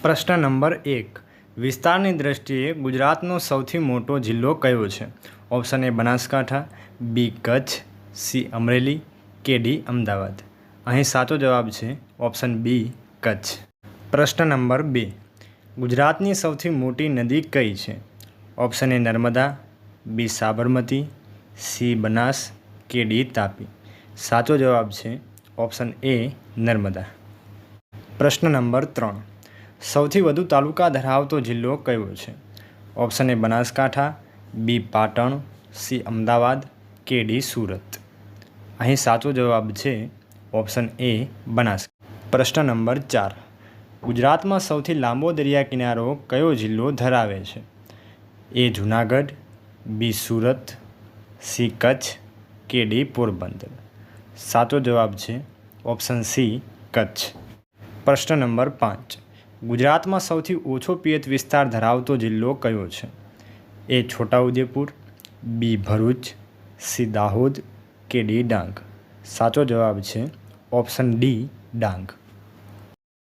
પ્રશ્ન નંબર 1. વિસ્તારની દ્રષ્ટિએ ગુજરાતનો સૌથી મોટો જિલ્લો કયો છે? Option A Banaskantha, B Kutch, C Amreli કે ડી અમદાવાદ. અહીં સાચો જવાબ છે ઓપ્શન બી કચ્છ. પ્રશ્ન નંબર 2. ગુજરાતની સૌથી મોટી નદી કઈ છે? Option A Narmada, B Sabarmati, C Banas કે ડી તાપી. સાચો જવાબ છે ઓપ્શન એ નર્મદા. પ્રશ્ન નંબર 3. સૌથી વધુ તાલુકા ધરાવતો જિલ્લો કયો છે? Option A Banaskantha, B Patan, C Ahmedabad કે ડી સુરત. અહીં સાચો જવાબ છે ઓપ્શન એ બનાસકાંઠા. પ્રશ્ન નંબર 4. ગુજરાતમાં સૌથી લાંબો દરિયા કિનારો કયો જિલ્લો ધરાવે છે? એ જૂનાગઢ, બી સુરત, સી કચ્છ કે ડી પોરબંદર. સાચો જવાબ છે ઓપ્શન સી કચ્છ. પ્રશ્ન નંબર 5. ગુજરાતમાં સૌથી ઓછો પિયત વિસ્તાર ધરાવતો જિલ્લો કયો છે? એ છોટાઉદેપુર, બી ભરૂચ, સી દાહોદ કે ડી ડાંગ. સાચો જવાબ છે ઓપ્શન ડી ડાંગ.